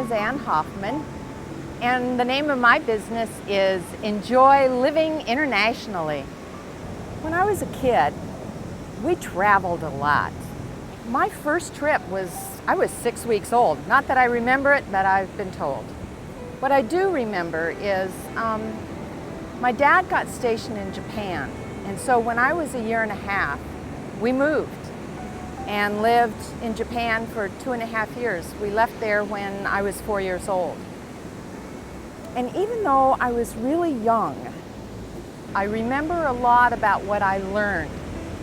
is Ann Hoffman, and the name of my business is Enjoy Living Internationally. When I was a kid, we traveled a lot. My first trip I was 6 weeks old. Not that I remember it, but I've been told. What I do remember is my dad got stationed in Japan, and so when I was a year and a half, we moved and lived in Japan for 2.5 years. We left there when I was 4 years old. And even though I was really young, I remember a lot about what I learned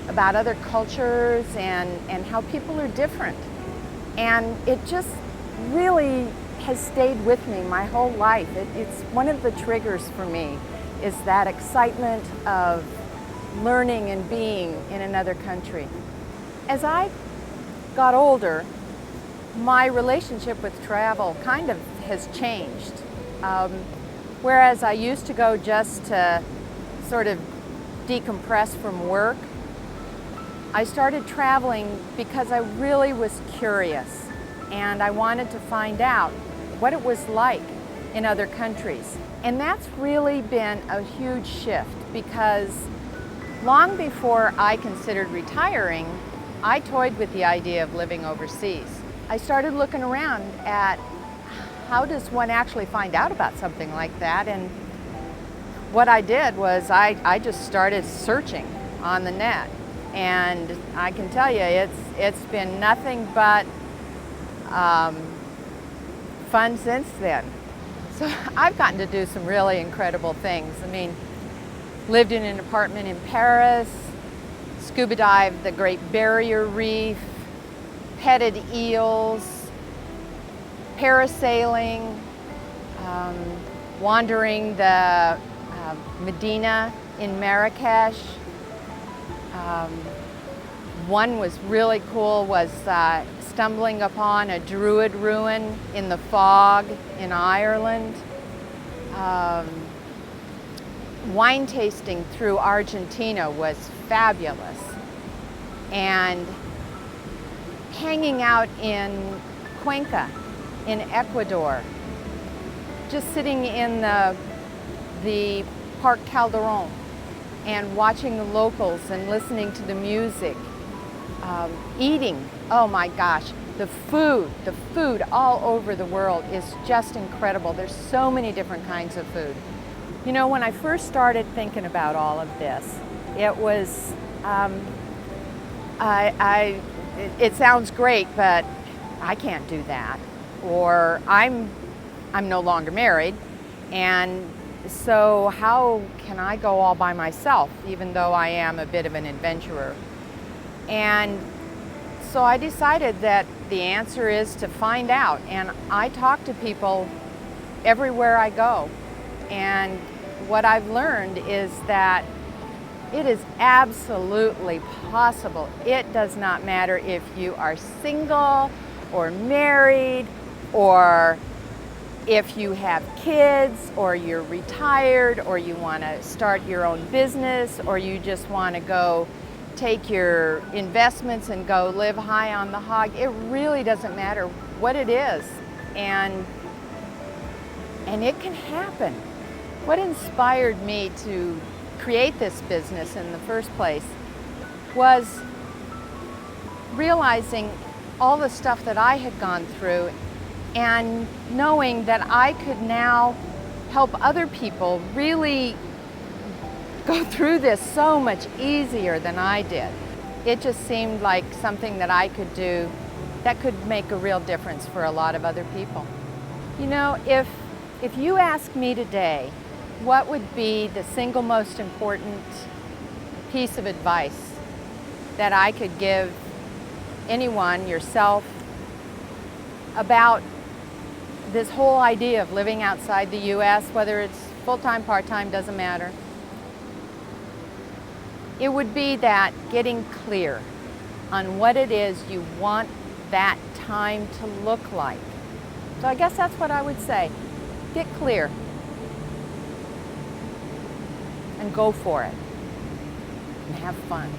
about other cultures and how people are different. And it just really has stayed with me my whole life. It's one of the triggers for me, is that excitement of learning and being in another country. As I got older, my relationship with travel kind of has changed. Whereas I used to go just to sort of decompress from work, I started traveling because I really was curious and I wanted to find out what it was like in other countries. And that's really been a huge shift, because long before I considered retiring, I toyed with the idea of living overseas. I started looking around at how does one actually find out about something like that, and what I did was I just started searching on the net, and I can tell you it's been nothing but fun since then. So I've gotten to do some really incredible things. I mean, lived in an apartment in Paris, scuba dived the Great Barrier Reef, petted eels, parasailing, wandering the Medina in Marrakesh. One was really cool, was stumbling upon a Druid ruin in the fog in Ireland. Wine tasting through Argentina was fabulous. And hanging out in Cuenca in Ecuador, just sitting in the Park Calderon and watching the locals and listening to the music, eating. Oh my gosh, the food all over the world is just incredible. There's so many different kinds of food. You know, when I first started thinking about all of this, it was, it sounds great, but I can't do that. Or I'm no longer married, and so how can I go all by myself, even though I am a bit of an adventurer? And so I decided that the answer is to find out, and I talk to people everywhere I go. And what I've learned is that it is absolutely possible. It does not matter if you are single or married, or if you have kids, or you're retired, or you want to start your own business, or you just want to go take your investments and go live high on the hog. It really doesn't matter what it is, and it can happen. What inspired me to create this business in the first place was realizing all the stuff that I had gone through, and knowing that I could now help other people really go through this so much easier than I did. It just seemed like something that I could do that could make a real difference for a lot of other people. You know, if you ask me today, what would be the single most important piece of advice that I could give anyone, yourself, about this whole idea of living outside the U.S., whether it's full-time, part-time, doesn't matter, it would be that getting clear on what it is you want that time to look like. So I guess that's what I would say. Get clear and go for it and have fun.